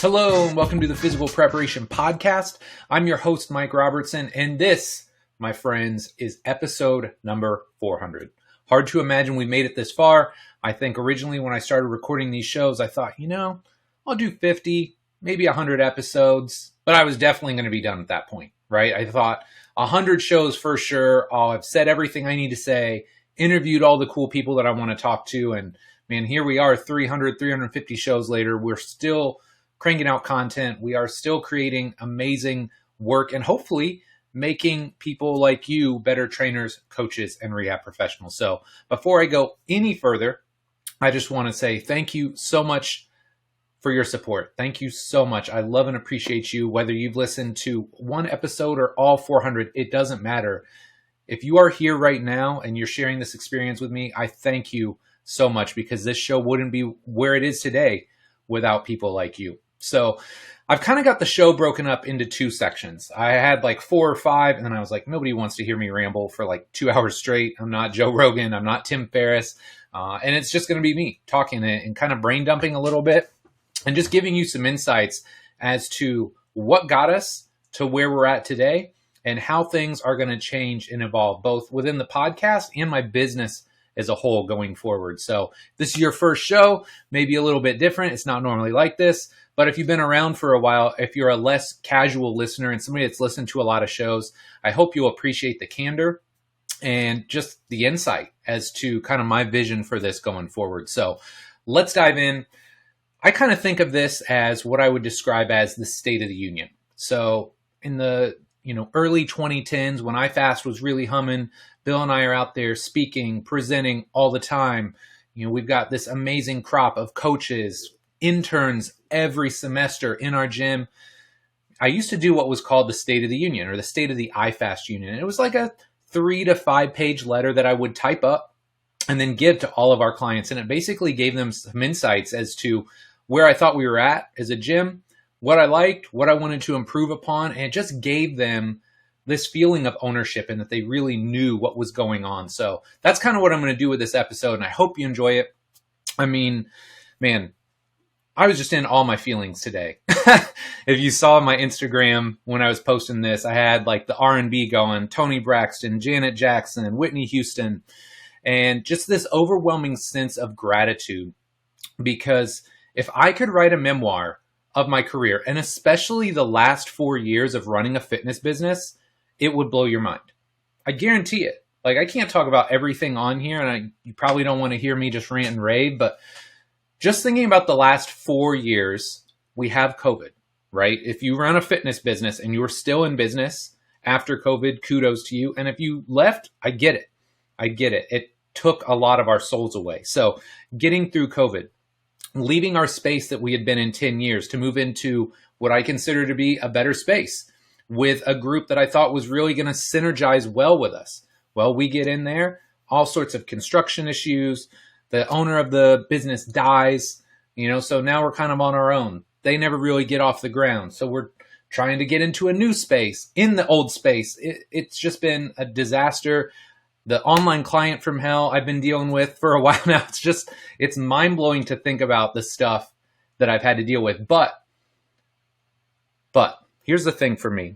Hello and welcome to the Physical Preparation Podcast. I'm your host, Mike Robertson, and this, my friends, is episode number 400. Hard to imagine we made it this far. I think originally when I started recording these shows, I thought, I'll do 50, maybe 100 episodes, but I was definitely going to be done at that point, right? I thought 100 shows for sure. I've said everything I need to say, interviewed all the cool people that I want to talk to, and man, here we are 350 shows later. We're still cranking out content. We are still creating amazing work and hopefully making people like you better trainers, coaches, and rehab professionals. So before I go any further, I just want to say thank you so much for your support. Thank you so much. I love and appreciate you. Whether you've listened to one episode or all 400, it doesn't matter. If you are here right now and you're sharing this experience with me, I thank you so much because this show wouldn't be where it is today without people like you. So I've kind of got the show broken up into two sections. I had like 4 or 5, and then I was like, nobody wants to hear me ramble for like 2 hours straight. I'm not Joe Rogan. I'm not Tim Ferriss. And it's just going to be me talking and kind of brain dumping a little bit and just giving you some insights as to what got us to where we're at today and how things are going to change and evolve both within the podcast and my business as a whole going forward. So this is your first show, maybe a little bit different. It's not normally like this. But if you've been around for a while, if you're a less casual listener and somebody that's listened to a lot of shows, I hope you'll appreciate the candor and just the insight as to kind of my vision for this going forward. So let's dive in. I kind of think of this as what I would describe as the State of the Union. So in the early 2010s when IFAST was really humming, Bill and I are out there speaking, presenting all the time. We've got this amazing crop of coaches, interns every semester in our gym. I used to do what was called the State of the Union or the State of the IFAST Union. It was like a 3 to 5 page letter that I would type up and then give to all of our clients. And it basically gave them some insights as to where I thought we were at as a gym, what I liked, what I wanted to improve upon, and it just gave them this feeling of ownership and that they really knew what was going on. So that's kind of what I'm going to do with this episode, and I hope you enjoy it. I mean, man, I was just in all my feelings today. If you saw my Instagram when I was posting this, I had like the R&B going, Tony Braxton, Janet Jackson, Whitney Houston, and just this overwhelming sense of gratitude. Because if I could write a memoir of my career, and especially the last 4 years of running a fitness business, it would blow your mind. I guarantee it. Like, I can't talk about everything on here, and you probably don't want to hear me just rant and rave, but just thinking about the last 4 years, we have COVID, right? If you run a fitness business and you're still in business after COVID, kudos to you. And if you left, I get it. I get it. It took a lot of our souls away. So getting through COVID, leaving our space that we had been in 10 years to move into what I consider to be a better space with a group that I thought was really going to synergize well with us. Well, we get in there, all sorts of construction issues. The owner of the business dies, so now we're kind of on our own. They never really get off the ground. So we're trying to get into a new space in the old space. It's just been a disaster. The online client from hell I've been dealing with for a while now. It's mind-blowing to think about the stuff that I've had to deal with. But here's the thing for me.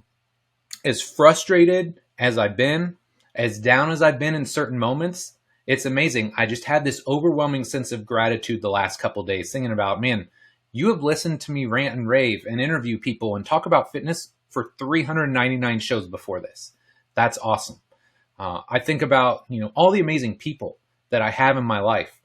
As frustrated as I've been, as down as I've been in certain moments, it's amazing. I just had this overwhelming sense of gratitude the last couple of days thinking about, man, you have listened to me rant and rave and interview people and talk about fitness for 399 shows before this. That's awesome. I think about, all the amazing people that I have in my life,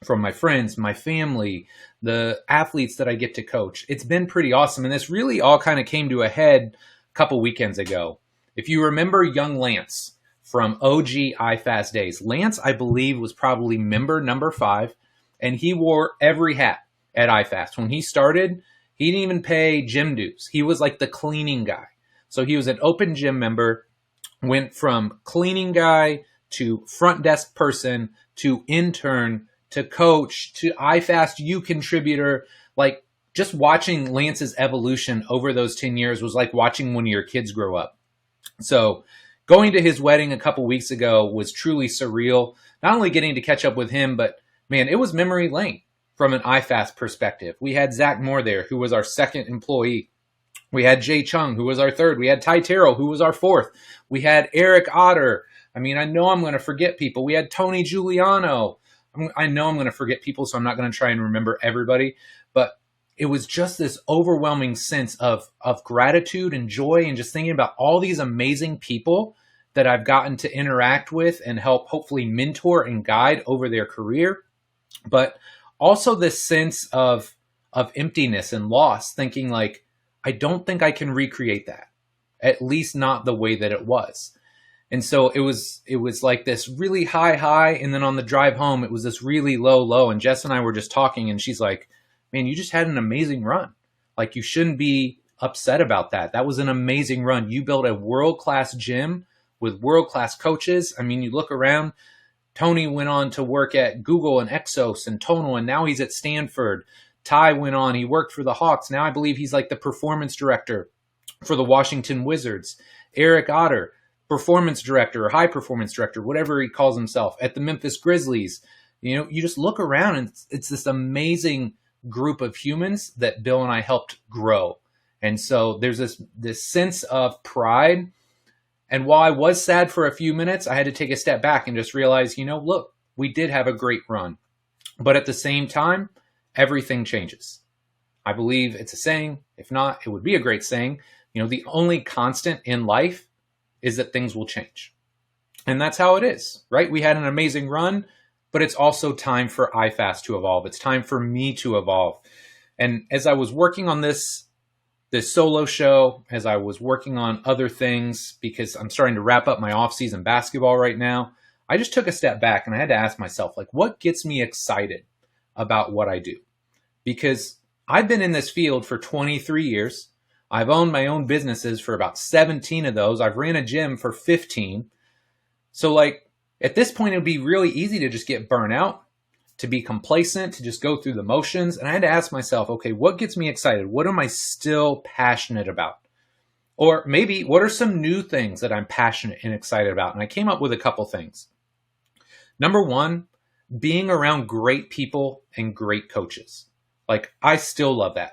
from my friends, my family, the athletes that I get to coach. It's been pretty awesome. And this really all kind of came to a head a couple weekends ago. If you remember young Lance from OG IFAST days, Lance, I believe, was probably member number 5, and he wore every hat at IFAST. When he started, he didn't even pay gym dues. He was like the cleaning guy. So he was an open gym member, went from cleaning guy to front desk person to intern to coach to IFAST U contributor. Like, just watching Lance's evolution over those 10 years was like watching one of your kids grow up. So going to his wedding a couple weeks ago was truly surreal. Not only getting to catch up with him, but man, it was memory lane from an IFAST perspective. We had Zach Moore there, who was our second employee. We had Jay Chung, who was our third. We had Ty Terrell, who was our fourth. We had Eric Otter. I mean, I know I'm going to forget people. We had Tony Giuliano. I know I'm going to forget people, so I'm not going to try and remember everybody. But it was just this overwhelming sense of gratitude and joy, and just thinking about all these amazing people that I've gotten to interact with and help hopefully mentor and guide over their career. But also this sense of emptiness and loss, thinking like, I don't think I can recreate that, at least not the way that it was. And so it was like this really high, and then on the drive home, it was this really low. And Jess and I were just talking, and she's like, man, you just had an amazing run. Like, you shouldn't be upset about that. That was an amazing run. You built a world-class gym with world-class coaches. I mean, you look around, Tony went on to work at Google and Exos and Tonal, and now he's at Stanford. Ty went on, he worked for the Hawks. Now I believe he's like the performance director for the Washington Wizards. Eric Otter, performance director or high performance director, whatever he calls himself, at the Memphis Grizzlies. You know, you just look around, and it's this amazing group of humans that Bill and I helped grow. And so there's this sense of pride. And while I was sad for a few minutes, I had to take a step back and just realize, you know, look, we did have a great run. But at the same time, everything changes. I believe it's a saying. If not, it would be a great saying. You know, the only constant in life is that things will change. And that's how it is, right? We had an amazing run, but it's also time for IFAST to evolve. It's time for me to evolve. And as I was working on this solo show, as I was working on other things, because I'm starting to wrap up my off-season basketball right now, I just took a step back and I had to ask myself, like, what gets me excited about what I do? Because I've been in this field for 23 years. I've owned my own businesses for about 17 of those. I've ran a gym for 15. So like, at this point, it would be really easy to just get burnt out, to be complacent, to just go through the motions. And I had to ask myself, okay, what gets me excited? What am I still passionate about? Or maybe what are some new things that I'm passionate and excited about? And I came up with a couple things. Number one, being around great people and great coaches. Like, I still love that.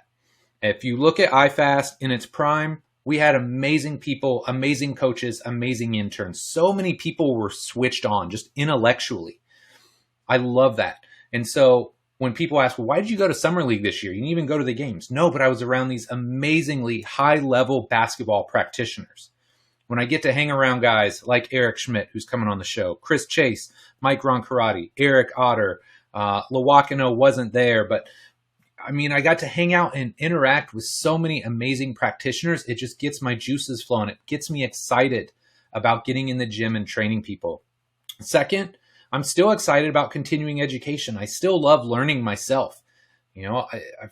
If you look at IFAST in its prime, we had amazing people, amazing coaches, amazing interns. So many people were switched on just intellectually. I love that. And so when people ask, well, why did you go to Summer League this year? You didn't even go to the games. No, but I was around these amazingly high-level basketball practitioners. When I get to hang around guys like Eric Schmidt, who's coming on the show, Chris Chase, Mike Roncarati, Eric Otter, Lawakano wasn't there, but I mean, I got to hang out and interact with so many amazing practitioners. It just gets my juices flowing. It gets me excited about getting in the gym and training people. Second, I'm still excited about continuing education. I still love learning myself. You know, I've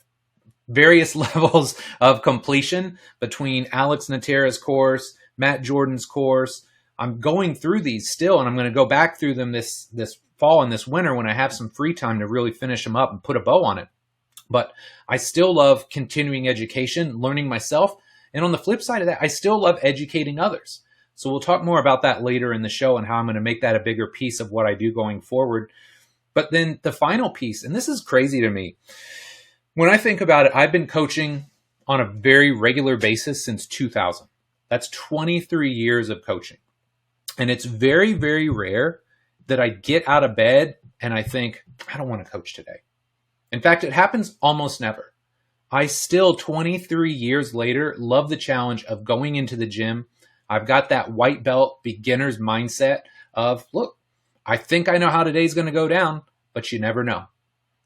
various levels of completion between Alex Natera's course, Matt Jordan's course. I'm going through these still, and I'm going to go back through them this fall and this winter when I have some free time to really finish them up and put a bow on it. But I still love continuing education, learning myself. And on the flip side of that, I still love educating others. So we'll talk more about that later in the show and how I'm going to make that a bigger piece of what I do going forward. But then the final piece, and this is crazy to me. When I think about it, I've been coaching on a very regular basis since 2000. That's 23 years of coaching. And it's very, very rare that I get out of bed and I think, I don't want to coach today. In fact, it happens almost never. I still, 23 years later, love the challenge of going into the gym. I've got that white belt beginner's mindset of, look, I think I know how today's going to go down, but you never know.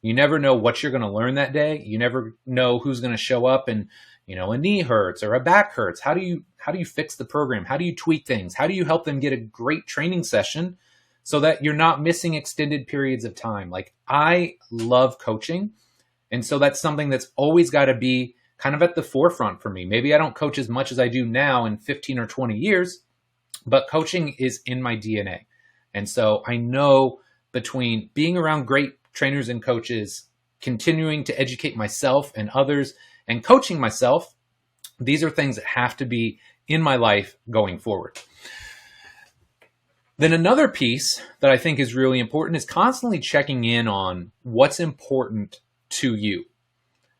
You never know what you're going to learn that day. You never know who's going to show up and, you know, a knee hurts or a back hurts. How do you fix the program? How do you tweak things? How do you help them get a great training session so that you're not missing extended periods of time? Like, I love coaching. And so that's something that's always got to be kind of at the forefront for me. Maybe I don't coach as much as I do now in 15 or 20 years, but coaching is in my DNA. And so I know between being around great trainers and coaches, continuing to educate myself and others, and coaching myself, these are things that have to be in my life going forward. Then another piece that I think is really important is constantly checking in on what's important to you.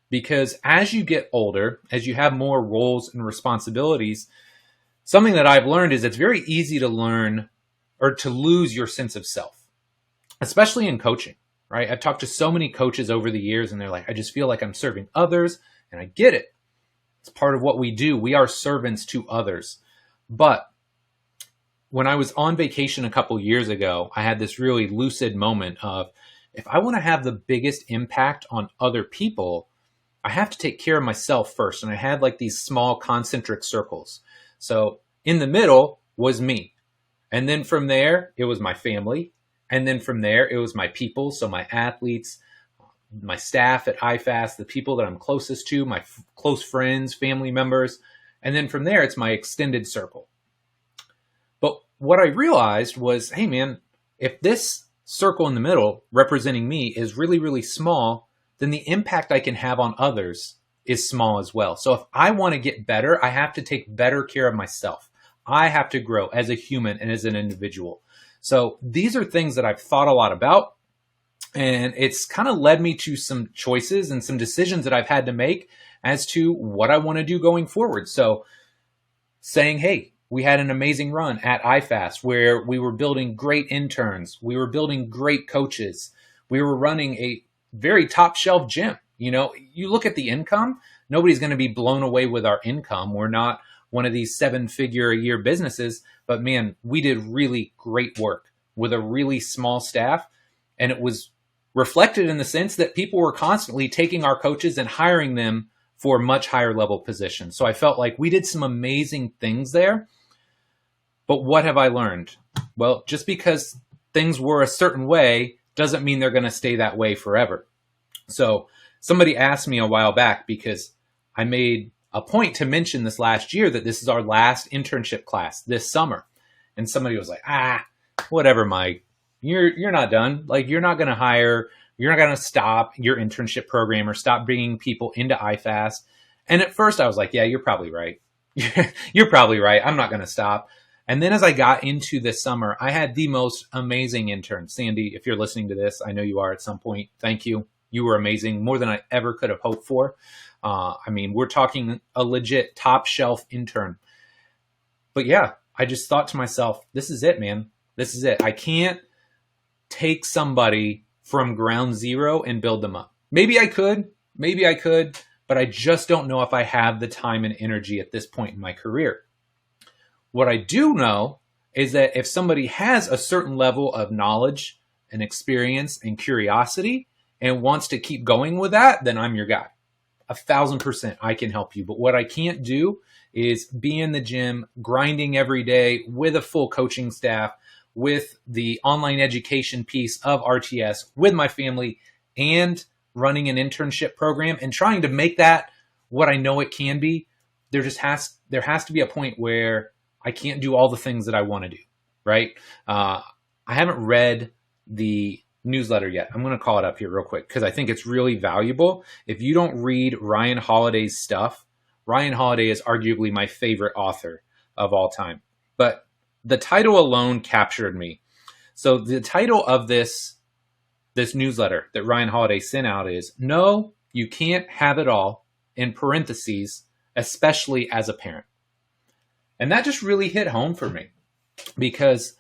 Because as you get older, as you have more roles and responsibilities, something that I've learned is it's very easy to learn or to lose your sense of self, especially in coaching, right? I've talked to so many coaches over the years and they're like, I just feel like I'm serving others, and I get it. It's part of what we do. We are servants to others. But when I was on vacation a couple years ago, I had this really lucid moment of, if I want to have the biggest impact on other people, I have to take care of myself first. And I had like these small concentric circles. So in the middle was me. And then from there, it was my family. And then from there, it was my people. So my athletes, my staff at IFAST, the people that I'm closest to, my close friends, family members. And then from there, it's my extended circle. But what I realized was, hey man, if this circle in the middle representing me is really, really small, then the impact I can have on others is small as well. So if I want to get better, I have to take better care of myself. I have to grow as a human and as an individual. So these are things that I've thought a lot about, and it's kind of led me to some choices and some decisions that I've had to make as to what I want to do going forward. So saying, hey, we had an amazing run at IFAST where we were building great interns. We were building great coaches. We were running a very top shelf gym. You know, you look at the income, nobody's going to be blown away with our income. We're not one of these 7-figure a year businesses, but man, we did really great work with a really small staff. And it was reflected in the sense that people were constantly taking our coaches and hiring them for much higher level positions. So I felt like we did some amazing things there. But what have I learned? Well, just because things were a certain way doesn't mean they're going to stay that way forever. So somebody asked me a while back, because I made a point to mention this last year that this is our last internship class this summer. And somebody was like, whatever, Mike, you're not done. Like, you're not going to stop your internship program or stop bringing people into IFAST. And at first I was like, yeah, you're probably right. You're probably right. I'm not going to stop. And then as I got into this summer, I had the most amazing intern. Sandy, if you're listening to this, I know you are at some point. Thank you. You were amazing, more than I ever could have hoped for. I mean, we're talking a legit top shelf intern. But yeah, I just thought to myself, this is it, man. This is it. I can't take somebody from ground zero and build them up. Maybe I could, but I just don't know if I have the time and energy at this point in my career. What I do know is that if somebody has a certain level of knowledge and experience and curiosity and wants to keep going with that, then I'm your guy. 1,000% I can help you. But what I can't do is be in the gym, grinding every day with a full coaching staff, with the online education piece of RTS, with my family, and running an internship program and trying to make that what I know it can be. There has to be a point where I can't do all the things that I want to do, right? I haven't read the newsletter yet. I'm going to call it up here real quick because I think it's really valuable. If you don't read Ryan Holiday's stuff, Ryan Holiday is arguably my favorite author of all time. But the title alone captured me. So the title of this newsletter that Ryan Holiday sent out is "No, You Can't Have It All," in parentheses, especially as a parent. And that just really hit home for me because,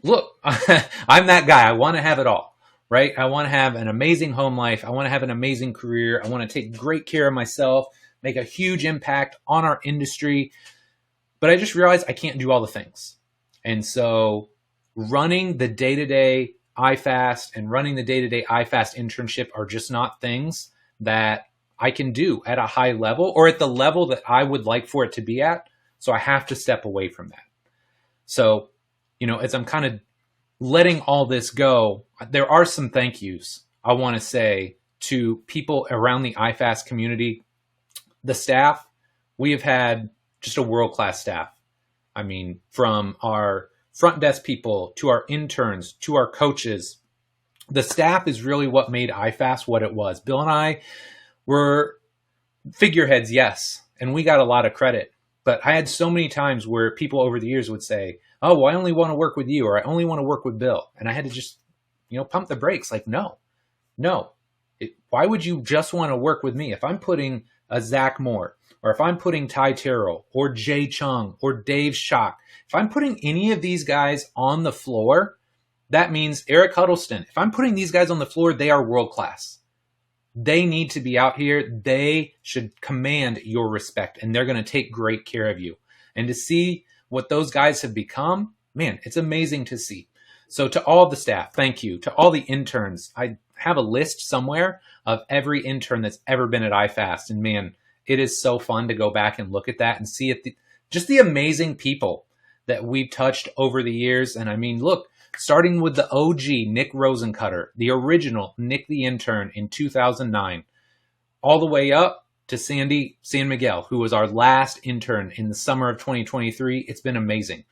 look, I'm that guy. I want to have it all, right? I want to have an amazing home life. I want to have an amazing career. I want to take great care of myself, make a huge impact on our industry. But I just realized I can't do all the things. And so running the day-to-day IFAST and running the day-to-day IFAST internship are just not things that I can do at a high level or at the level that I would like for it to be at. So I have to step away from that. So, as I'm kind of letting all this go, there are some thank yous I want to say to people around the IFAST community. The staff, we have had just a world-class staff. I mean, from our front desk people to our interns to our coaches, the staff is really what made IFAST what it was. Bill and I were figureheads, yes, and we got a lot of credit. But I had so many times where people over the years would say, "Oh, well, I only want to work with you," or "I only want to work with Bill." And I had to just, pump the brakes. Like, no. Why would you just want to work with me? If I'm putting a Zach Moore, or if I'm putting Ty Terrell, or Jay Chung, or Dave Schock, if I'm putting any of these guys on the floor, that means Eric Huddleston. If I'm putting these guys on the floor, they are world class. They need to be out here. They should command your respect, and they're going to take great care of you. And to see what those guys have become, man, it's amazing to see. So to all the staff, thank you. To all the interns, I have a list somewhere of every intern that's ever been at IFAST. And man, it is so fun to go back and look at that and see just the amazing people that we've touched over the years. And I mean, look, starting with the OG, Nick Rosencutter, the original Nick the intern in 2009, all the way up to Sandy San Miguel, who was our last intern in the summer of 2023. It's been amazing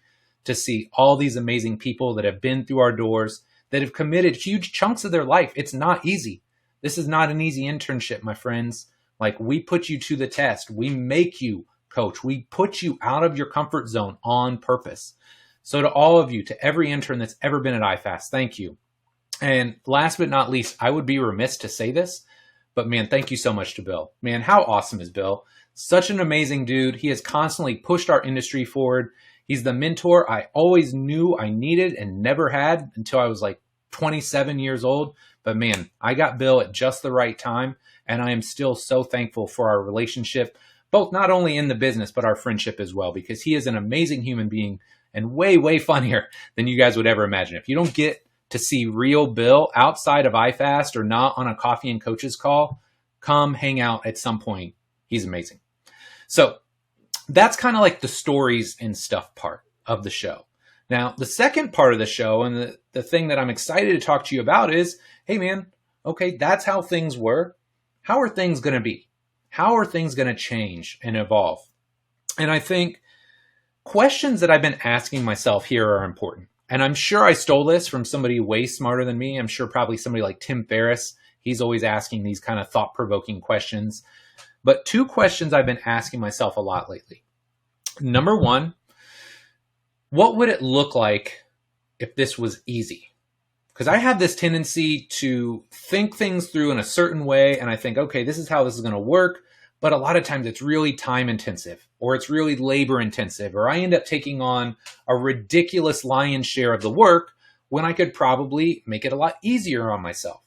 to see all these amazing people that have been through our doors, that have committed huge chunks of their life. It's not easy. This is not an easy internship, my friends. Like, we put you to the test. We make you coach. We put you out of your comfort zone on purpose. So to all of you, to every intern that's ever been at IFAST, thank you. And last but not least, I would be remiss to say this, but man, thank you so much to Bill. Man, how awesome is Bill? Such an amazing dude. He has constantly pushed our industry forward. He's the mentor I always knew I needed and never had until I was like 27 years old. But man, I got Bill at just the right time, and I am still so thankful for our relationship, both not only in the business, but our friendship as well, because he is an amazing human being and way, way funnier than you guys would ever imagine. If you don't get to see real Bill outside of IFAST or not on a coffee and coaches call, come hang out at some point. He's amazing. So that's kind of like the stories and stuff part of the show. Now, the second part of the show, and the thing that I'm excited to talk to you about is, hey man, okay, that's how things were. How are things going to be? How are things going to change and evolve? And I think questions that I've been asking myself here are important. And I'm sure I stole this from somebody way smarter than me. I'm sure probably somebody like Tim Ferriss. He's always asking these kind of thought-provoking questions. But two questions I've been asking myself a lot lately. Number one, what would it look like if this was easy? Because I have this tendency to think things through in a certain way, and I think, okay, this is how this is going to work. But a lot of times it's really time intensive, or it's really labor intensive, or I end up taking on a ridiculous lion's share of the work when I could probably make it a lot easier on myself.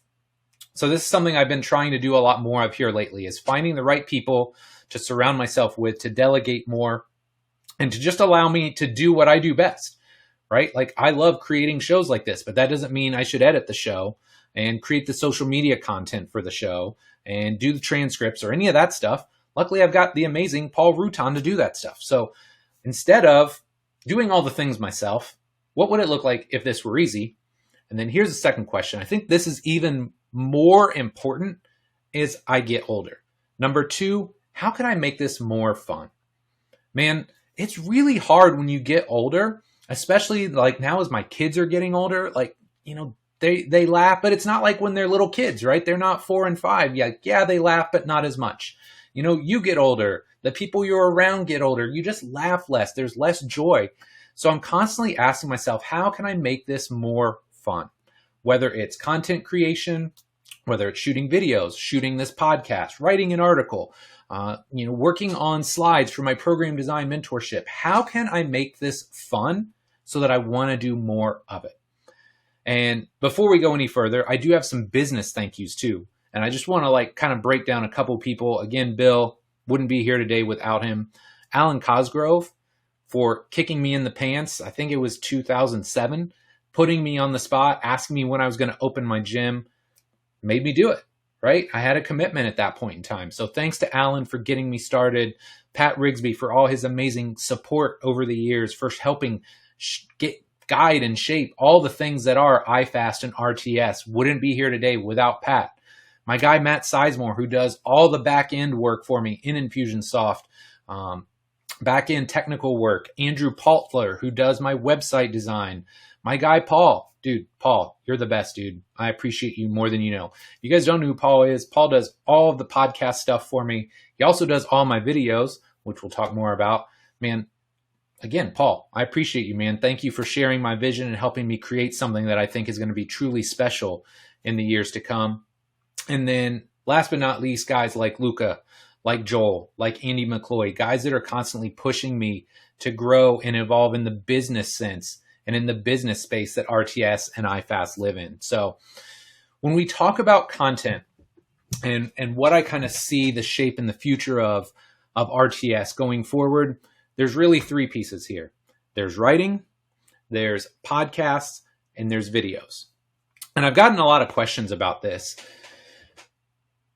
So this is something I've been trying to do a lot more of here lately, is finding the right people to surround myself with, to delegate more, and to just allow me to do what I do best, right? Like, I love creating shows like this, but that doesn't mean I should edit the show and create the social media content for the show and do the transcripts or any of that stuff. Luckily, I've got the amazing Paul Rutan to do that stuff. So instead of doing all the things myself, what would it look like if this were easy? And then here's the second question. I think this is even more important as I get older. Number two, how can I make this more fun? Man, it's really hard when you get older, especially like now as my kids are getting older. Like, you know, they laugh, but it's not like when they're little kids, right? They're not 4 and 5. Yeah, they laugh, but not as much. You know, you get older, the people you're around get older, you just laugh less. There's less joy. So I'm constantly asking myself, how can I make this more fun? Whether it's content creation, whether it's shooting videos, shooting this podcast, writing an article, working on slides for my program design mentorship. How can I make this fun so that I want to do more of it? And before we go any further, I do have some business thank yous too. And I just want to kind of break down a couple people. Again, Bill wouldn't be here today without him. Alan Cosgrove for kicking me in the pants. I think it was 2007, putting me on the spot, asking me when I was going to open my gym, made me do it, right? I had a commitment at that point in time. So thanks to Alan for getting me started. Pat Rigsby for all his amazing support over the years, for helping guide and shape all the things that are IFAST and RTS. Wouldn't be here today without Pat. My guy, Matt Sizemore, who does all the back end work for me in Infusionsoft, back end technical work. Andrew Paltler, who does my website design. My guy, Paul. Dude, Paul, you're the best, dude. I appreciate you more than you know. You guys don't know who Paul is. Paul does all of the podcast stuff for me. He also does all my videos, which we'll talk more about. Man, again, Paul, I appreciate you, man. Thank you for sharing my vision and helping me create something that I think is going to be truly special in the years to come. And then last but not least, guys like Luca, like Joel, like Andy McCloy, guys that are constantly pushing me to grow and evolve in the business sense and in the business space that RTS and IFAST live in. So when we talk about content and what I kind of see the shape and the future of RTS going forward, there's really three pieces here. There's writing, there's podcasts, and there's videos. And I've gotten a lot of questions about this.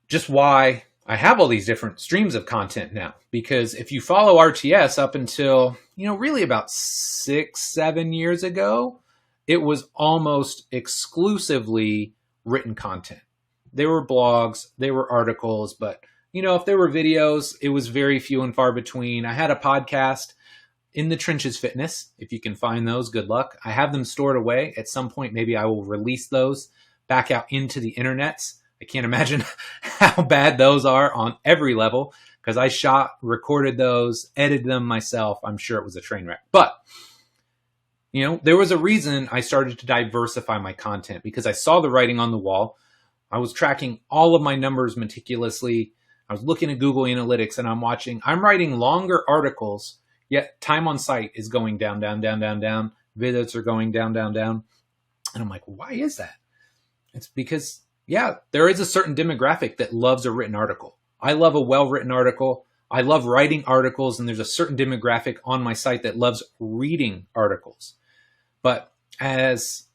Just why I have all these different streams of content now. Because if you follow RTS up until, really about 6-7 years ago, it was almost exclusively written content. There were blogs, there were articles, but if there were videos, it was very few and far between. I had a podcast, In the Trenches Fitness. If you can find those, good luck. I have them stored away. At some point, maybe I will release those back out into the internets. I can't imagine how bad those are on every level because I shot, recorded those, edited them myself. I'm sure it was a train wreck. But, there was a reason I started to diversify my content because I saw the writing on the wall. I was tracking all of my numbers meticulously. I was looking at Google Analytics and I'm writing longer articles, yet time on site is going down, down, down, down, down. Visits are going down, down, down. And I'm like, why is that? It's because, there is a certain demographic that loves a written article. I love a well-written article. I love writing articles, and there's a certain demographic on my site that loves reading articles. But as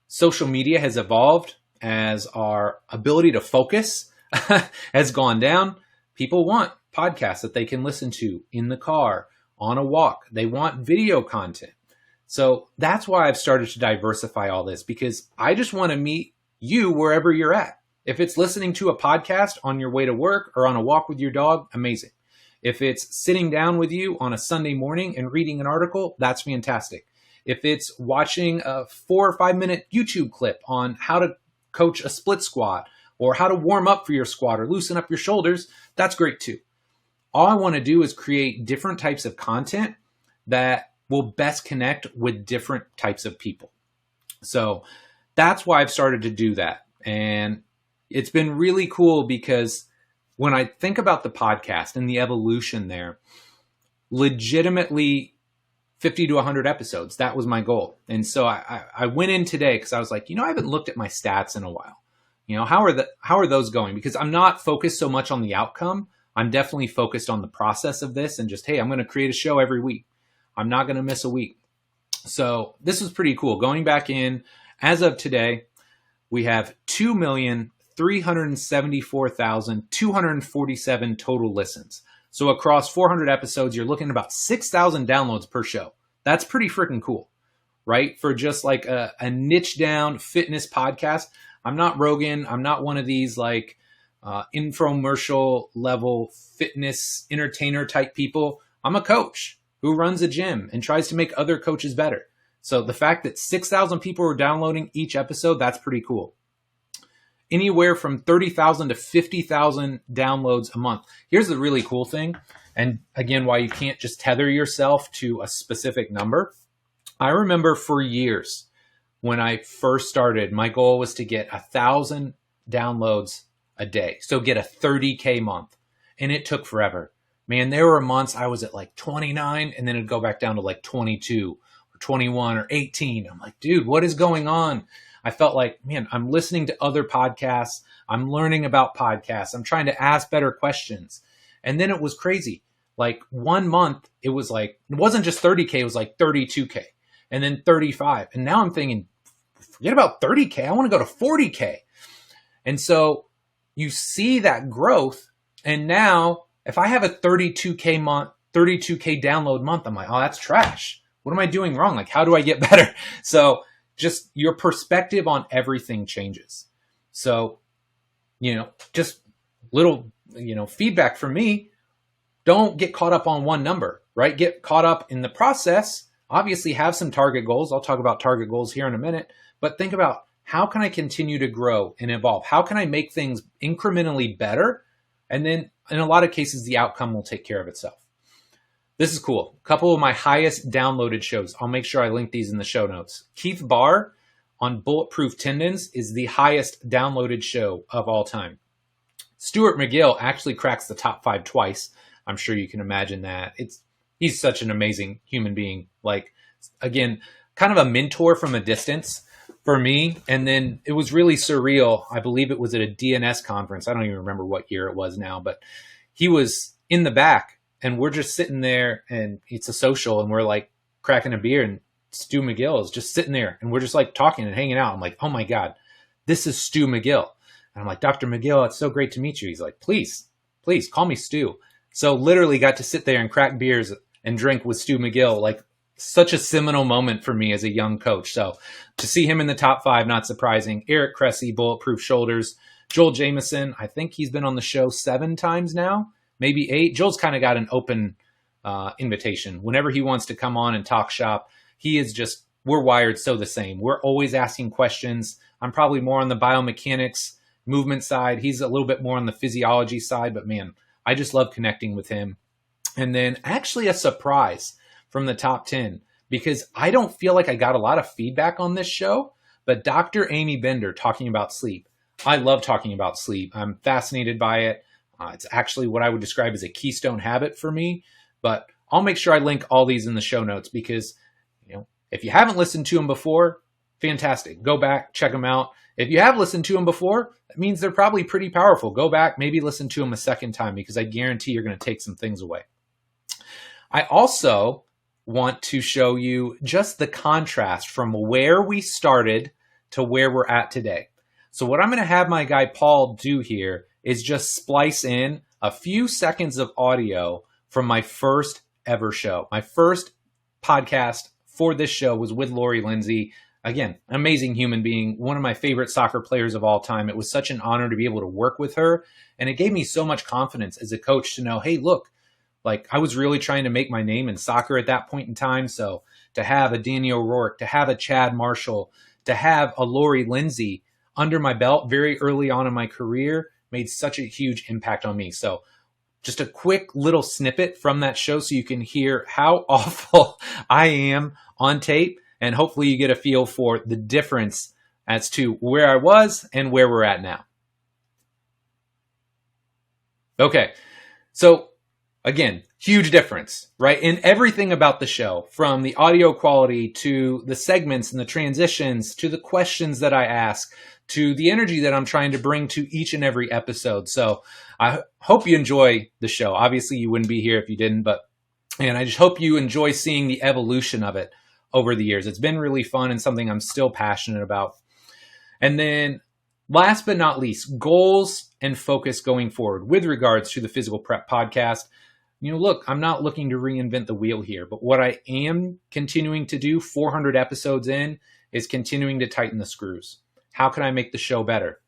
social media has evolved, as our ability to focus has gone down, people want podcasts that they can listen to in the car, on a walk. They want video content. So that's why I've started to diversify all this, because I just want to meet you wherever you're at. If it's listening to a podcast on your way to work or on a walk with your dog, amazing. If it's sitting down with you on a Sunday morning and reading an article, that's fantastic. If it's watching a 4 or 5 minute YouTube clip on how to coach a split squat or how to warm up for your squat or loosen up your shoulders, that's great too. All I want to do is create different types of content that will best connect with different types of people. So that's why I've started to do that. And it's been really cool because when I think about the podcast and the evolution there, legitimately 50 to 100 episodes, that was my goal. And so I went in today because I was like, I haven't looked at my stats in a while. How are those going? Because I'm not focused so much on the outcome. I'm definitely focused on the process of this and just, hey, I'm going to create a show every week. I'm not going to miss a week. So this was pretty cool. Going back in, as of today, we have 2,374,247 total listens. So across 400 episodes, you're looking at about 6,000 downloads per show. That's pretty freaking cool, right? For just like a niche down fitness podcast. I'm not Rogan. I'm not one of these like infomercial level fitness entertainer type people. I'm a coach who runs a gym and tries to make other coaches better. So the fact that 6,000 people are downloading each episode, that's pretty cool. Anywhere from 30,000 to 50,000 downloads a month. Here's the really cool thing. And again, why you can't just tether yourself to a specific number. I remember for years when I first started, my goal was to get 1,000 downloads a day. So get a 30K month. And it took forever. Man, there were months I was at like 29 and then it'd go back down to like 22 or 21 or 18. I'm like, dude, what is going on? I felt like, man, I'm listening to other podcasts. I'm learning about podcasts. I'm trying to ask better questions. And then it was crazy. Like 1 month, it was like, it wasn't just 30K, it was like 32K and then 35. And now I'm thinking, forget about 30K. I want to go to 40K. And so you see that growth. And now if I have a 32K month, 32K download month, I'm like, oh, that's trash. What am I doing wrong? Like, how do I get better? So just your perspective on everything changes. So, just little, feedback from me. Don't get caught up on one number, right? Get caught up in the process. Obviously have some target goals. I'll talk about target goals here in a minute, but think about how can I continue to grow and evolve? How can I make things incrementally better? And then in a lot of cases, the outcome will take care of itself. This is cool. A couple of my highest downloaded shows. I'll make sure I link these in the show notes. Keith Barr on Bulletproof Tendons is the highest downloaded show of all time. Stuart McGill actually cracks the top 5 twice. I'm sure you can imagine that. He's such an amazing human being. Like, again, kind of a mentor from a distance for me. And then it was really surreal. I believe it was at a DNS conference. I don't even remember what year it was now, but he was in the back and we're just sitting there and it's a social and we're like cracking a beer and Stu McGill is just sitting there and we're just like talking and hanging out. I'm like, oh my God, this is Stu McGill. And I'm like, Dr. McGill, it's so great to meet you. He's like, please call me Stu. So literally got to sit there and crack beers and drink with Stu McGill, like such a seminal moment for me as a young coach. So to see him in the top 5, not surprising. Eric Cressy, Bulletproof Shoulders. Joel Jameson, I think he's been on the show 7 times now, maybe 8. Joel's kind of got an open invitation. Whenever he wants to come on and talk shop, we're wired so the same. We're always asking questions. I'm probably more on the biomechanics, movement side. He's a little bit more on the physiology side, but man, I just love connecting with him. And then actually a surprise from the top 10, because I don't feel like I got a lot of feedback on this show, but Dr. Amy Bender talking about sleep. I love talking about sleep. I'm fascinated by it. It's actually what I would describe as a keystone habit for me, but I'll make sure I link all these in the show notes because, if you haven't listened to them before, fantastic. Go back, check them out. If you have listened to them before, that means they're probably pretty powerful. Go back, maybe listen to them a second time because I guarantee you're going to take some things away. I also want to show you just the contrast from where we started to where we're at today. So what I'm going to have my guy Paul do here is just splice in a few seconds of audio from my first ever show. My first podcast for this show was with Lori Lindsay. Again, amazing human being, one of my favorite soccer players of all time. It was such an honor to be able to work with her. And it gave me so much confidence as a coach to know, hey, look, like I was really trying to make my name in soccer at that point in time. So to have a Danny O'Rourke, to have a Chad Marshall, to have a Lori Lindsay under my belt very early on in my career made such a huge impact on me. So just a quick little snippet from that show so you can hear how awful I am on tape. And hopefully you get a feel for the difference as to where I was and where we're at now. Okay, so again, huge difference, right? In everything about the show, from the audio quality to the segments and the transitions to the questions that I ask to the energy that I'm trying to bring to each and every episode. So I hope you enjoy the show. Obviously, you wouldn't be here if you didn't, and I just hope you enjoy seeing the evolution of it over the years. It's been really fun and something I'm still passionate about. And then last but not least, goals and focus going forward with regards to the Physical Prep Podcast. Look, I'm not looking to reinvent the wheel here, but what I am continuing to do 400 episodes in is continuing to tighten the screws. How can I make the show better?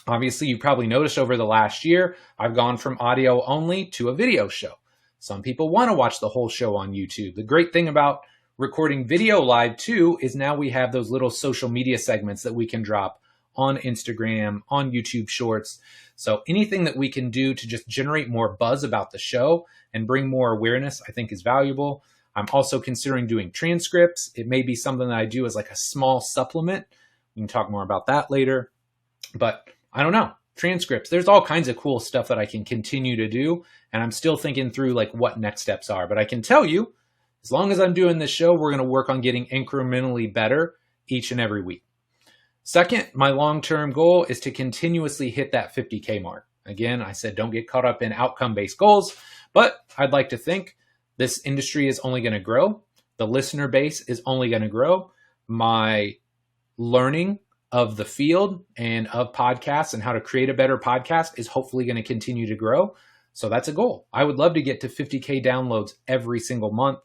Obviously, you probably noticed over the last year, I've gone from audio only to a video show. Some people want to watch the whole show on YouTube. The great thing about recording video live too is now we have those little social media segments that we can drop on Instagram, on YouTube Shorts. So anything that we can do to just generate more buzz about the show and bring more awareness, I think is valuable. I'm also considering doing transcripts. It may be something that I do as like a small supplement. We can talk more about that later, but I don't know. Transcripts, there's all kinds of cool stuff that I can continue to do. And I'm still thinking through like what next steps are, but I can tell you, as long as I'm doing this show, we're going to work on getting incrementally better each and every week. Second, my long-term goal is to continuously hit that 50K mark. Again, I said don't get caught up in outcome-based goals, but I'd like to think this industry is only going to grow. The listener base is only going to grow. My learning of the field and of podcasts and how to create a better podcast is hopefully going to continue to grow. So that's a goal. I would love to get to 50K downloads every single month.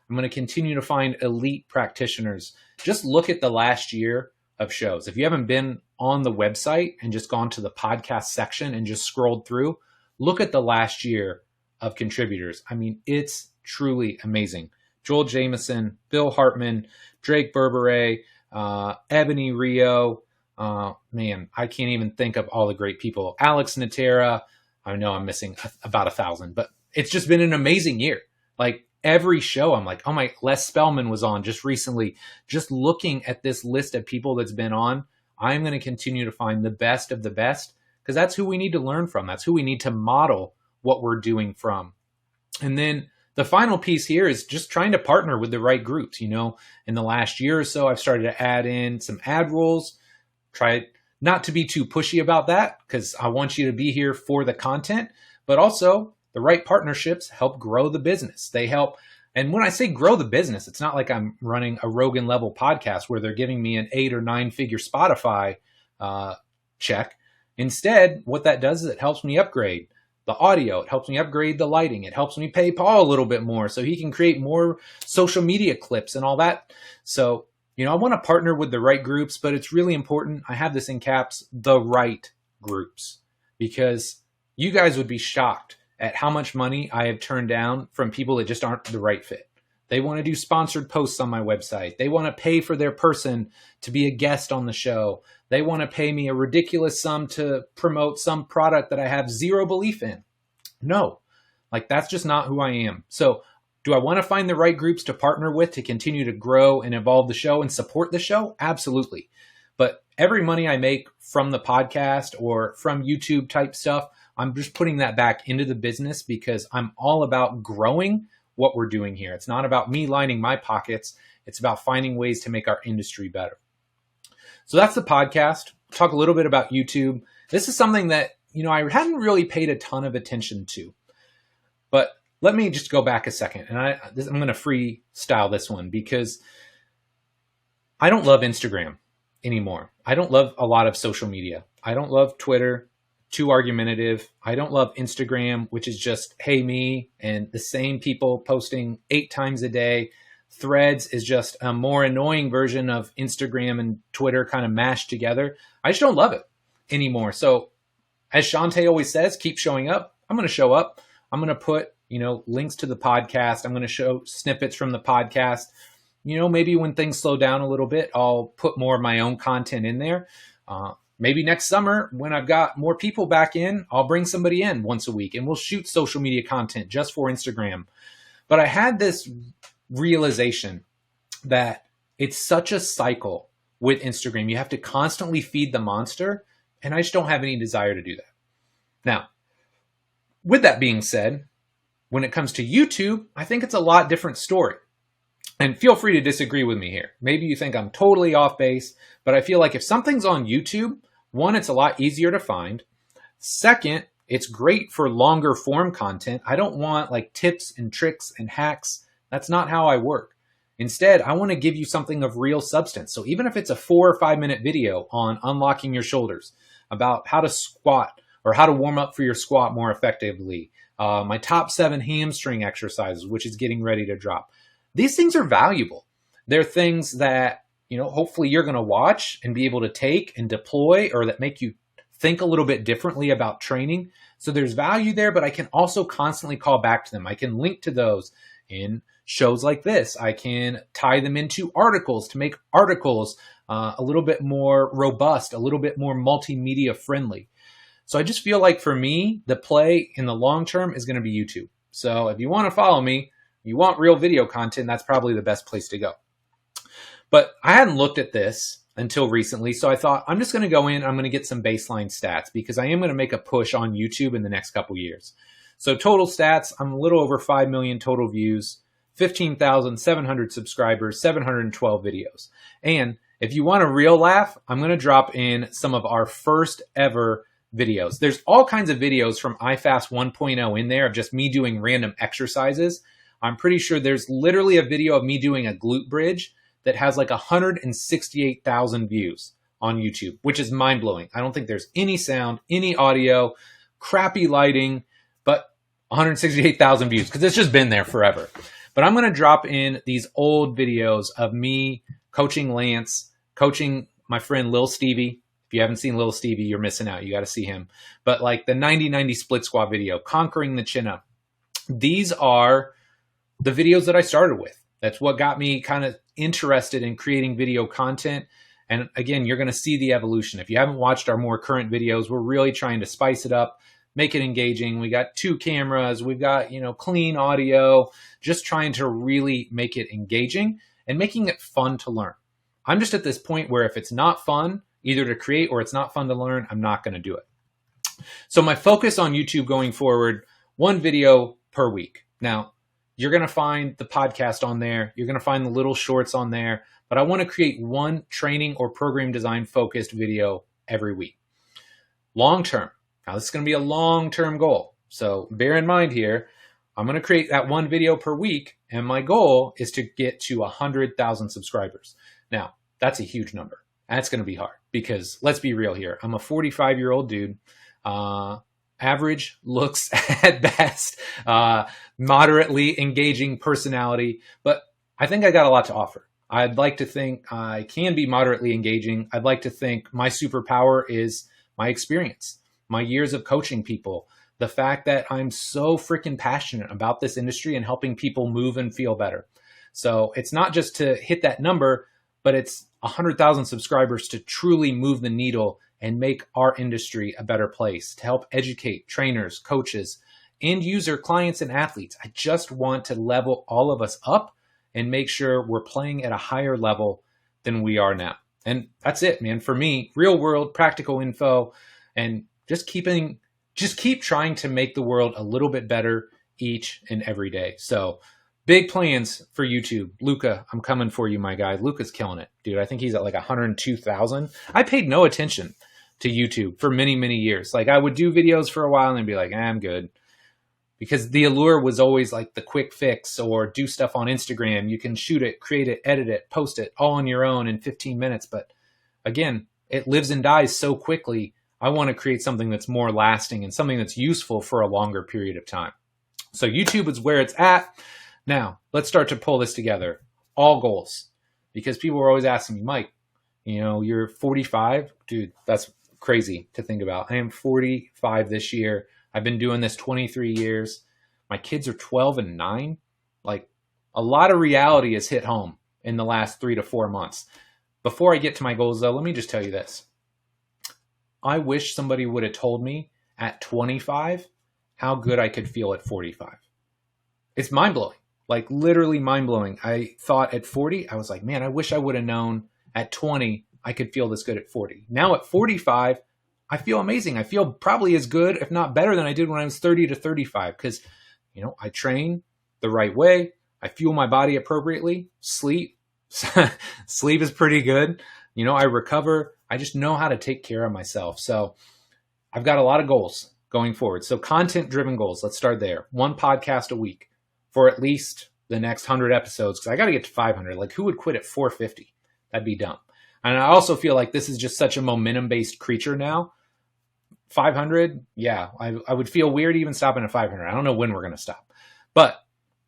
I'm going to continue to find elite practitioners. Just look at the last year of shows. If you haven't been on the website and just gone to the podcast section and just scrolled through, look at the last year of contributors. I mean, it's truly amazing. Joel Jameson, Bill Hartman, Drake Berberet, Ebony Rio. Man, I can't even think of all the great people. Alex Natera. I know I'm missing about 1,000, but it's just been an amazing year. Like every show, I'm like, oh my, Les Spellman was on just recently. Just looking at this list of people that's been on, I'm going to continue to find the best of the best because that's who we need to learn from. That's who we need to model what we're doing from. And then the final piece here is just trying to partner with the right groups. In the last year or so, I've started to add in some ad rules, try not to be too pushy about that because I want you to be here for the content, but also the right partnerships help grow the business. They help. And when I say grow the business, it's not like I'm running a Rogan level podcast where they're giving me an 8 or 9 figure Spotify check. Instead, what that does is it helps me upgrade the audio. It helps me upgrade the lighting. It helps me pay Paul a little bit more so he can create more social media clips and all that. So, I want to partner with the right groups, but it's really important. I have this in caps, the right groups, because you guys would be shocked at how much money I have turned down from people that just aren't the right fit. They want to do sponsored posts on my website. They want to pay for their person to be a guest on the show. They want to pay me a ridiculous sum to promote some product that I have zero belief in. No, that's just not who I am. So do I want to find the right groups to partner with to continue to grow and evolve the show and support the show? Absolutely. But every money I make from the podcast or from YouTube type stuff, I'm just putting that back into the business because I'm all about growing what we're doing here. It's not about me lining my pockets. It's about finding ways to make our industry better. So that's the podcast. Talk a little bit about YouTube. This is something that, I hadn't really paid a ton of attention to. But let me just go back a second. And I'm going to freestyle this one because I don't love Instagram anymore. I don't love a lot of social media. I don't love Twitter. Too argumentative. I don't love Instagram, which is just, hey, me, and the same people posting 8 times a day. Threads is just a more annoying version of Instagram and Twitter kind of mashed together. I just don't love it anymore. So as Shantae always says, keep showing up. I'm going to show up. I'm going to put, links to the podcast. I'm going to show snippets from the podcast. Maybe when things slow down a little bit, I'll put more of my own content in there. Maybe next summer, when I've got more people back in, I'll bring somebody in once a week and we'll shoot social media content just for Instagram. But I had this realization that it's such a cycle with Instagram. You have to constantly feed the monster, and I just don't have any desire to do that. Now, with that being said, when it comes to YouTube, I think it's a lot different story. And feel free to disagree with me here. Maybe you think I'm totally off base, but I feel like if something's on YouTube, one, it's a lot easier to find. Second, it's great for longer form content. I don't want tips and tricks and hacks. That's not how I work. Instead, I want to give you something of real substance. So even if it's a 4 or 5 minute video on unlocking your shoulders, about how to squat or how to warm up for your squat more effectively, my top 7 hamstring exercises, which is getting ready to drop. These things are valuable. They're things that, hopefully you're going to watch and be able to take and deploy, or that make you think a little bit differently about training. So there's value there, but I can also constantly call back to them. I can link to those in shows like this. I can tie them into articles to make articles a little bit more robust, a little bit more multimedia friendly. So I just feel like for me, the play in the long term is going to be YouTube. So if you want to follow me, you want real video content, that's probably the best place to go. But I hadn't looked at this until recently, so I thought I'm just going to go in, I'm going to get some baseline stats because I am going to make a push on YouTube in the next couple years. So total stats, I'm a little over 5 million total views, 15,700 subscribers, 712 videos. And if you want a real laugh, I'm going to drop in some of our first ever videos. There's all kinds of videos from IFAST 1.0 in there of just me doing random exercises. I'm pretty sure there's literally a video of me doing a glute bridge that has 168,000 views on YouTube, which is mind-blowing. I don't think there's any sound, any audio, crappy lighting, but 168,000 views because it's just been there forever. But I'm going to drop in these old videos of me coaching Lance, coaching my friend Lil Stevie. If you haven't seen Lil Stevie, you're missing out. You got to see him. But the 90-90 split squat video, conquering the chin up. These are the videos that I started with. That's what got me kind of interested in creating video content. And again, you're going to see the evolution. If you haven't watched our more current videos, we're really trying to spice it up, make it engaging. We got 2 cameras. We've got, clean audio, just trying to really make it engaging and making it fun to learn. I'm just at this point where if it's not fun, either to create or it's not fun to learn, I'm not going to do it. So my focus on YouTube going forward, one video per week. Now, you're going to find the podcast on there. You're going to find the little shorts on there. But I want to create one training or program design focused video every week. Long term. Now, this is going to be a long-term goal. So bear in mind here, I'm going to create that one video per week. And my goal is to get to 100,000 subscribers. Now, that's a huge number. That's going to be hard because let's be real here. I'm a 45-year-old dude. Average looks at best, moderately engaging personality, but I think I got a lot to offer. I'd like to think I can be moderately engaging. I'd like to think my superpower is my experience, my years of coaching people, the fact that I'm so freaking passionate about this industry and helping people move and feel better. So it's not just to hit that number, but it's 100,000 subscribers to truly move the needle and make our industry a better place, to help educate trainers, coaches, end user clients, and athletes. I just want to level all of us up and make sure we're playing at a higher level than we are now. And that's it, man. For me, real world, practical info, and just keep trying to make the world a little bit better each and every day. So big plans for YouTube. Luca, I'm coming for you, my guy. Luca's killing it, dude. I think he's at like 102,000. I paid no attention to YouTube for many, many years. Like I would do videos for a while and then be like, I'm good. Because the allure was always like the quick fix or do stuff on Instagram. You can shoot it, create it, edit it, post it all on your own in 15 minutes. But again, it lives and dies so quickly. I want to create something that's more lasting and something that's useful for a longer period of time. So YouTube is where it's at. Now, let's start to pull this together. All goals. Because people are always asking me, Mike, you're 45? Dude, that's crazy to think about. I am 45 this year. I've been doing this 23 years. My kids are 12 and 9. Like a lot of reality has hit home in the last 3 to 4 months. Before I get to my goals though, let me just tell you this. I wish somebody would have told me at 25 how good I could feel at 45. It's mind-blowing, like literally mind-blowing. I thought at 40, I was like, man, I wish I would have known at 20 I could feel this good at 40. Now at 45, I feel amazing. I feel probably as good, if not better than I did when I was 30 to 35 because, I train the right way. I fuel my body appropriately, sleep. Sleep is pretty good. I recover. I just know how to take care of myself. So I've got a lot of goals going forward. So content-driven goals. Let's start there. One podcast a week for at least the next 100 episodes because I got to get to 500. Like who would quit at 450? That'd be dumb. And I also feel like this is just such a momentum-based creature now. 500, yeah, I would feel weird even stopping at 500. I don't know when we're going to stop. But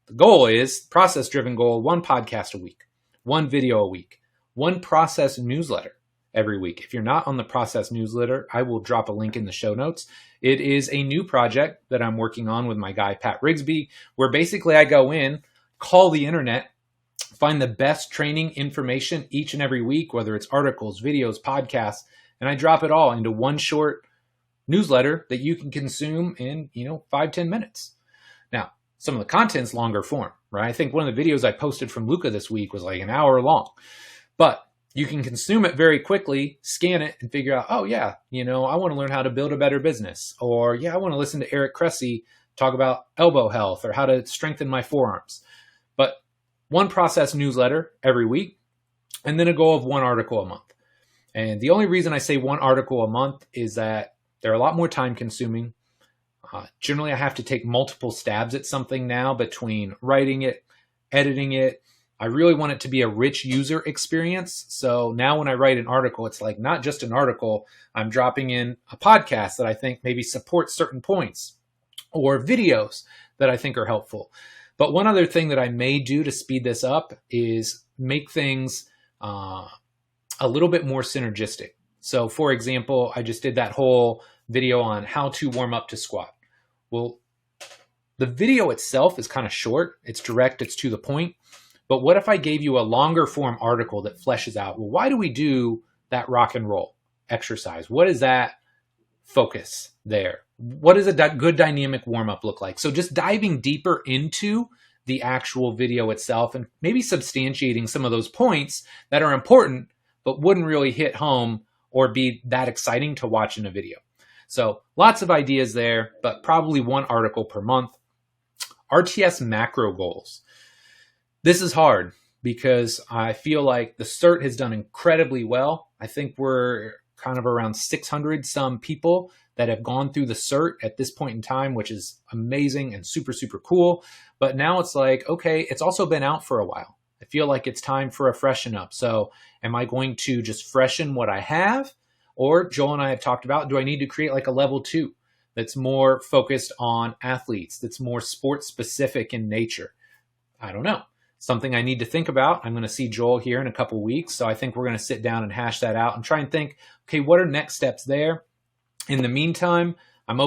the goal is process-driven goal, one podcast a week, one video a week, one process newsletter every week. If you're not on the process newsletter, I will drop a link in the show notes. It is a new project that I'm working on with my guy, Pat Rigsby, where basically I go in, call the internet, find the best training information each and every week, whether it's articles, videos, podcasts, and I drop it all into one short newsletter that you can consume in, 5-10 minutes. Now, some of the content's longer form, right? I think one of the videos I posted from Luca this week was like an hour long, but you can consume it very quickly, scan it and figure out, oh yeah, I want to learn how to build a better business. Or yeah, I want to listen to Eric Cressy talk about elbow health or how to strengthen my forearms. But one process newsletter every week, and then a goal of one article a month. And the only reason I say one article a month is that they're a lot more time consuming. Generally, I have to take multiple stabs at something now between writing it, editing it. I really want it to be a rich user experience. So now when I write an article, it's like not just an article. I'm dropping in a podcast that I think maybe supports certain points or videos that I think are helpful. But one other thing that I may do to speed this up is make things a little bit more synergistic. So for example, I just did that whole video on how to warm up to squat. Well, the video itself is kind of short. It's direct. It's to the point. But what if I gave you a longer form article that fleshes out, well, why do we do that rock and roll exercise? What is that focus there? What does a good dynamic warm up look like? So just diving deeper into the actual video itself and maybe substantiating some of those points that are important, but wouldn't really hit home or be that exciting to watch in a video. So lots of ideas there, but probably one article per month. RTS macro goals. This is hard because I feel like the CERT has done incredibly well. I think we're kind of around 600 some people that have gone through the CERT at this point in time, which is amazing and super, super cool. But now it's like, okay, it's also been out for a while. I feel like it's time for a freshen up. So am I going to just freshen what I have? Or Joel and I have talked about, do I need to create like a level 2 that's more focused on athletes, that's more sports specific in nature? I don't know. Something I need to think about. I'm going to see Joel here in a couple weeks. So I think we're going to sit down and hash that out and try and think, okay, what are next steps there? In the meantime, I'm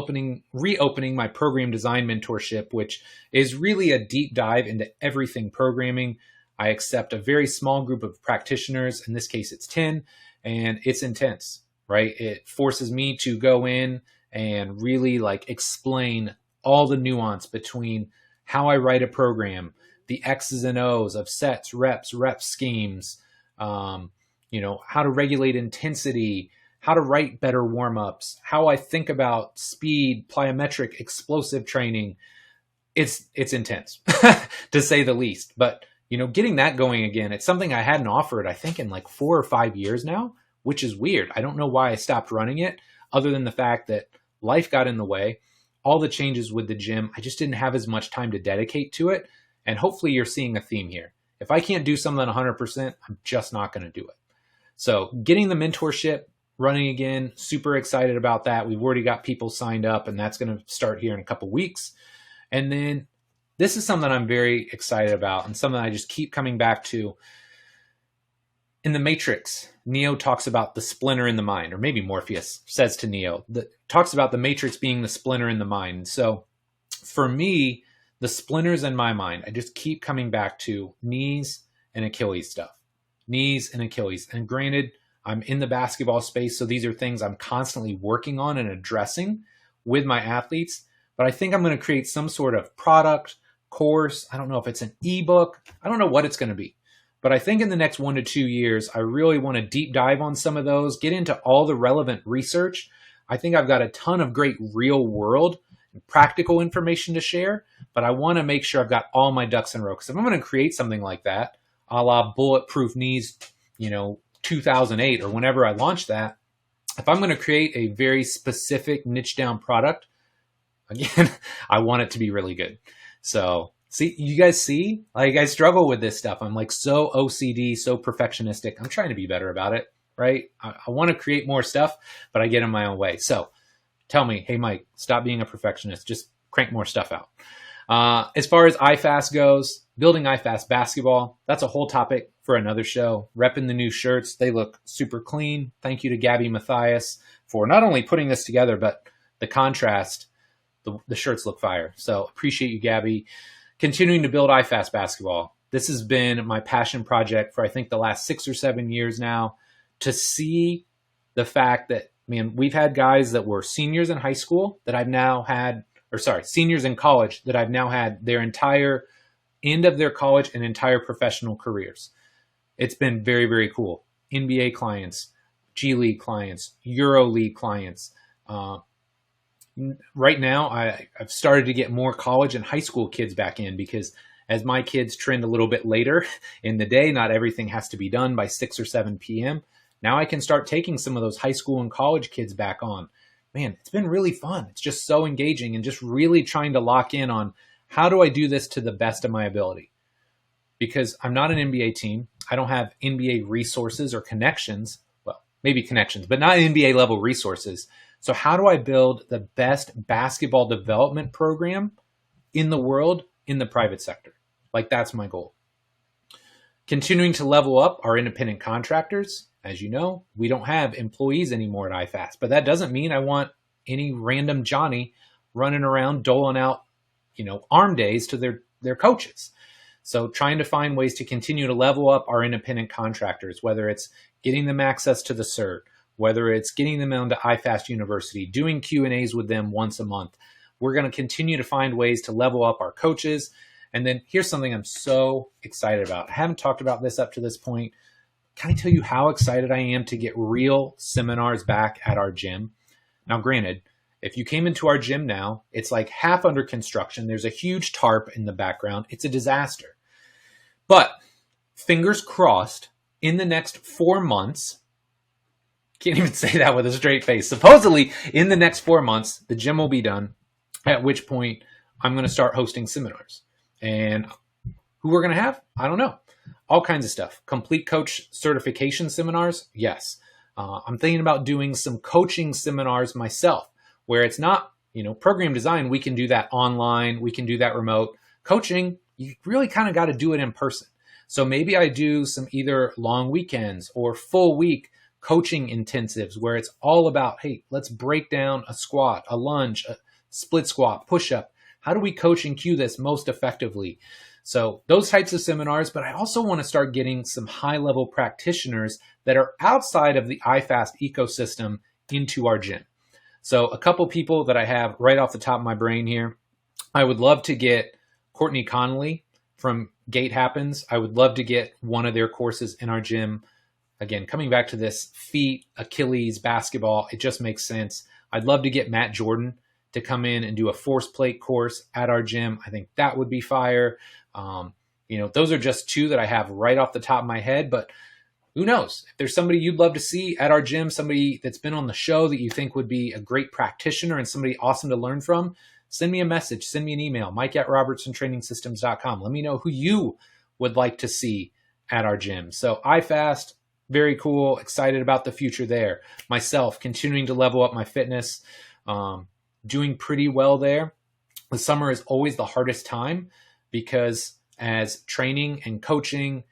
reopening my program design mentorship, which is really a deep dive into everything programming. I accept a very small group of practitioners. In this case, it's 10, and it's intense, right? It forces me to go in and really like explain all the nuance between how I write a program, the X's and O's of sets, reps, rep schemes, how to regulate intensity, how to write better warm-ups, how I think about speed, plyometric, explosive training. It's intense to say the least. But, getting that going again, it's something I hadn't offered, I think, in like 4 or 5 years now, which is weird. I don't know why I stopped running it, other than the fact that life got in the way. All the changes with the gym, I just didn't have as much time to dedicate to it. And hopefully you're seeing a theme here. If I can't do something 100%, I'm just not going to do it. So getting the mentorship running again, super excited about that. We've already got people signed up, and that's going to start here in a couple weeks. And then this is something I'm very excited about and something I just keep coming back to. In the Matrix, Neo talks about the splinter in the mind, or maybe Morpheus says to Neo, talks about the Matrix being the splinter in the mind. So for me, the splinters in my mind, I just keep coming back to knees and Achilles stuff. Knees and Achilles. And granted, I'm in the basketball space, so these are things I'm constantly working on and addressing with my athletes. But I think I'm going to create some sort of product, course. I don't know if it's an ebook. I don't know what it's going to be. But I think in the next 1 to 2 years, I really want to deep dive on some of those, get into all the relevant research. I think I've got a ton of great real world and practical information to share, but I want to make sure I've got all my ducks in a row. Because if I'm going to create something like that, a la Bulletproof Knees, 2008 or whenever I launched that, if I'm going to create a very specific niche down product, again, I want it to be really good. So see, you guys see, like I struggle with this stuff. I'm like so OCD, so perfectionistic. I'm trying to be better about it, right? I want to create more stuff, but I get in my own way. So tell me, hey, Mike, stop being a perfectionist. Just crank more stuff out. As far as IFAST goes, building IFAST basketball, that's a whole topic for another show. Repping the new shirts. They look super clean. Thank you to Gabby Matthias for not only putting this together, but the contrast. The shirts look fire. So appreciate you, Gabby. Continuing to build IFAST basketball. This has been my passion project for, I think, the last 6 or 7 years now, to see the fact that, man, we've had guys that were seniors in high school that I've now had, seniors in college that I've now had their entire end of their college and entire professional careers. It's been very, very cool. NBA clients, G League clients, Euro League clients. Right now, I've started to get more college and high school kids back in, because as my kids trend a little bit later in the day, not everything has to be done by 6 or 7 p.m. Now I can start taking some of those high school and college kids back on. Man, it's been really fun. It's just so engaging, and just really trying to lock in on how do I do this to the best of my ability? Because I'm not an NBA team. I don't have NBA resources or connections. Well, maybe connections, but not NBA level resources. So how do I build the best basketball development program in the world in the private sector? Like, that's my goal. Continuing to level up our independent contractors. As you know, we don't have employees anymore at IFAST, but that doesn't mean I want any random Johnny running around doling out, arm days to their coaches. So trying to find ways to continue to level up our independent contractors, whether it's getting them access to the CERT, whether it's getting them onto IFAST University, doing Q&As with them once a month. We're going to continue to find ways to level up our coaches. And then here's something I'm so excited about. I haven't talked about this up to this point. Can I tell you how excited I am to get real seminars back at our gym? Now, granted, If you came into our gym now, it's like half under construction. There's a huge tarp in the background. It's a disaster. But fingers crossed, in the next 4 months, can't even say that with a straight face. Supposedly, in the next 4 months, the gym will be done, at which point I'm going to start hosting seminars. And who we're going to have? I don't know. All kinds of stuff. Complete coach certification seminars? Yes. I'm thinking about doing some coaching seminars myself, where it's not, program design. We can do that online. We can do that remote. Coaching, you really kind of got to do it in person. So maybe I do some either long weekends or full week coaching intensives where it's all about, hey, let's break down a squat, a lunge, a split squat, push up. How do we coach and cue this most effectively? So those types of seminars, but I also want to start getting some high-level practitioners that are outside of the IFAST ecosystem into our gym. So a couple people that I have right off the top of my brain here. I would love to get Courtney Connolly from Gait Happens. I would love to get one of their courses in our gym. Again, coming back to this feet, Achilles, basketball, it just makes sense. I'd love to get Matt Jordan to come in and do a force plate course at our gym. I think that would be fire. Those are just two that I have right off the top of my head, but who knows? If there's somebody you'd love to see at our gym, somebody that's been on the show that you think would be a great practitioner and somebody awesome to learn from, send me a message, send me an email, mike@robertsontrainingsystems.com. Let me know who you would like to see at our gym. So IFAST, very cool, excited about the future there. Myself, continuing to level up my fitness, doing pretty well there. The summer is always the hardest time because as training and coaching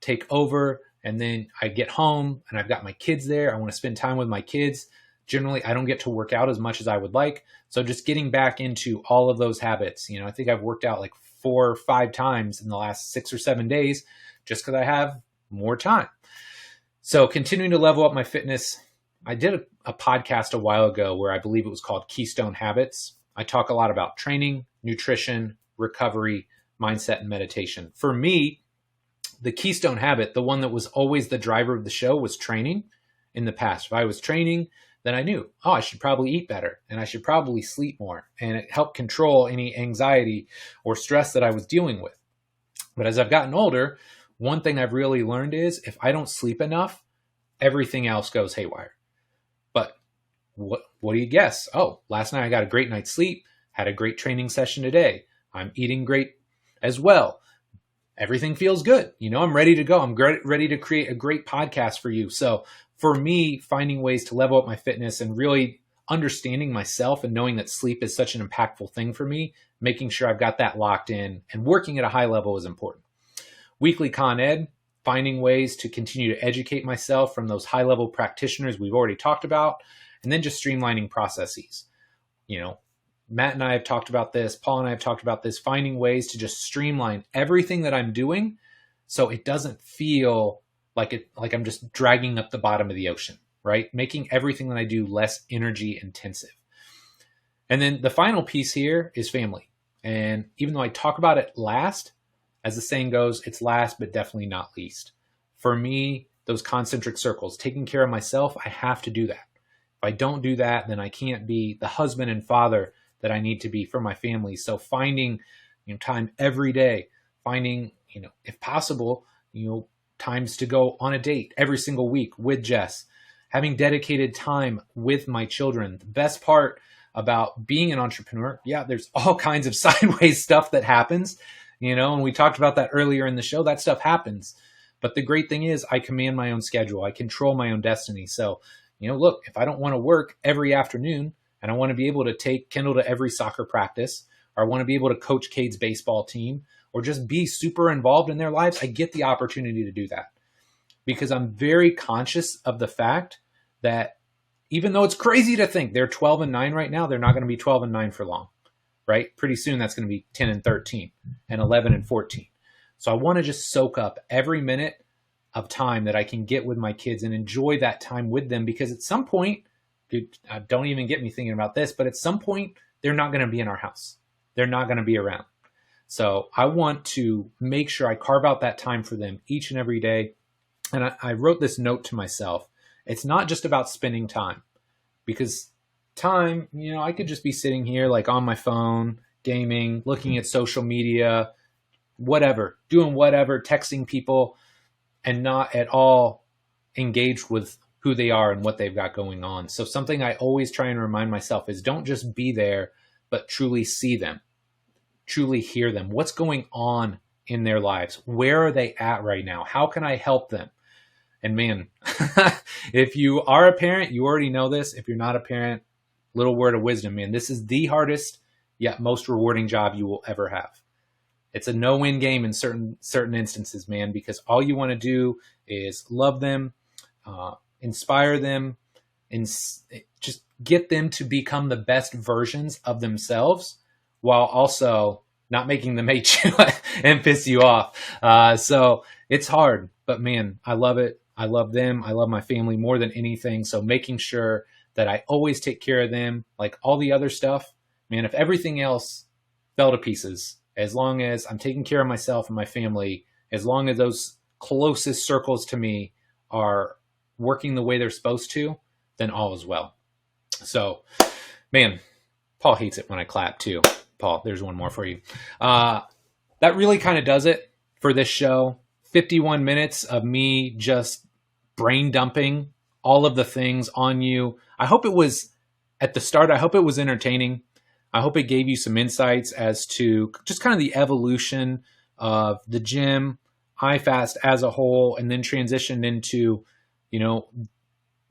take over, and then I get home and I've got my kids there, I want to spend time with my kids. Generally, I don't get to work out as much as I would like. So just getting back into all of those habits. I think I've worked out like 4 or 5 times in the last 6 or 7 days just because I have more time. So continuing to level up my fitness. I did a podcast a while ago where I believe it was called Keystone Habits. I talk a lot about training, nutrition, recovery, mindset, and meditation. For me, the keystone habit, the one that was always the driver of the show, was training in the past. If I was training, then I knew, I should probably eat better and I should probably sleep more. And it helped control any anxiety or stress that I was dealing with. But as I've gotten older, one thing I've really learned is if I don't sleep enough, everything else goes haywire. But what do you guess? Last night I got a great night's sleep, had a great training session today. I'm eating great as well. Everything feels good. I'm ready to go. I'm ready to create a great podcast for you. So for me, finding ways to level up my fitness and really understanding myself and knowing that sleep is such an impactful thing for me, making sure I've got that locked in and working at a high level is important. Weekly Con Ed, finding ways to continue to educate myself from those high level practitioners we've already talked about, and then just streamlining processes. Matt and I have talked about this. Paul and I have talked about this, finding ways to just streamline everything that I'm doing so it doesn't feel like I'm just dragging up the bottom of the ocean, right? Making everything that I do less energy intensive. And then the final piece here is family. And even though I talk about it last, as the saying goes, it's last, but definitely not least. For me, those concentric circles, taking care of myself, I have to do that. If I don't do that, then I can't be the husband and father that I need to be for my family. So finding, time every day, finding, if possible, times to go on a date every single week with Jess, having dedicated time with my children. The best part about being an entrepreneur, there's all kinds of sideways stuff that happens, and we talked about that earlier in the show. That stuff happens. But the great thing is I command my own schedule. I control my own destiny. So, look, if I don't want to work every afternoon, and I want to be able to take Kendall to every soccer practice, or I want to be able to coach Cade's baseball team, or just be super involved in their lives, I get the opportunity to do that. Because I'm very conscious of the fact that even though it's crazy to think they're 12-9 right now, they're not going to be 12-9 for long, right? Pretty soon that's going to be 10-13 and 11-14. So I want to just soak up every minute of time that I can get with my kids and enjoy that time with them, because at some point, don't even get me thinking about this, but at some point, they're not going to be in our house. They're not going to be around. So I want to make sure I carve out that time for them each and every day. And I wrote this note to myself. It's not just about spending time, because time, I could just be sitting here like on my phone, gaming, looking at social media, whatever, doing whatever, texting people, and not at all engaged with who they are and what they've got going on. So something I always try and remind myself is don't just be there, but truly see them, truly hear them. What's going on in their lives? Where are they at right now? How can I help them? And man, if you are a parent, you already know this. If you're not a parent, little word of wisdom, man, this is the hardest yet most rewarding job you will ever have. It's a no-win game in certain instances, man, because all you want to do is love them, inspire them, and just get them to become the best versions of themselves while also not making them hate you and piss you off. So it's hard, but man, I love it. I love them. I love my family more than anything. So making sure that I always take care of them, like all the other stuff, man, if everything else fell to pieces, as long as I'm taking care of myself and my family, as long as those closest circles to me are working the way they're supposed to, then all is well. So, man, Paul hates it when I clap too. Paul, there's one more for you. That really kind of does it for this show. 51 minutes of me just brain dumping all of the things on you. I hope it was, at the start, I hope it was entertaining. I hope it gave you some insights as to just kind of the evolution of the gym, IFAST as a whole, and then transitioned into,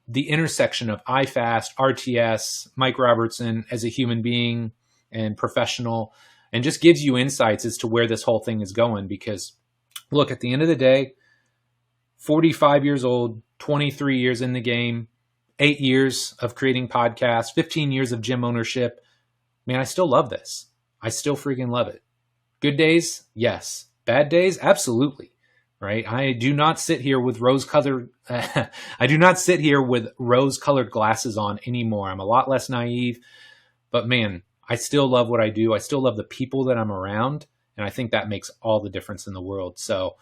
the intersection of IFAST, RTS, Mike Robertson as a human being and professional, and just gives you insights as to where this whole thing is going. Because look, at the end of the day, 45 years old, 23 years in the game, 8 years of creating podcasts, 15 years of gym ownership. Man, I still love this. I still freaking love it. Good days? Yes. Bad days? Absolutely. Right? I do not sit here with rose-colored glasses on anymore. I'm a lot less naive, but man, I still love what I do. I still love the people that I'm around, and I think that makes all the difference in the world. So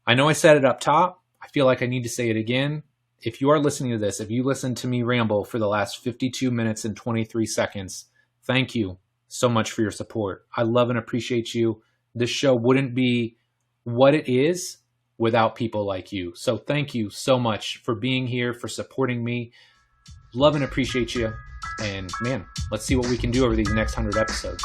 I know I said it up top. I feel like I need to say it again. If you are listening to this, if you listened to me ramble for the last 52 minutes and 23 seconds, thank you so much for your support. I love and appreciate you. This show wouldn't be what it is without people like you. So thank you so much for being here, for supporting me. Love and appreciate you. And man, let's see what we can do over these next 100 episodes.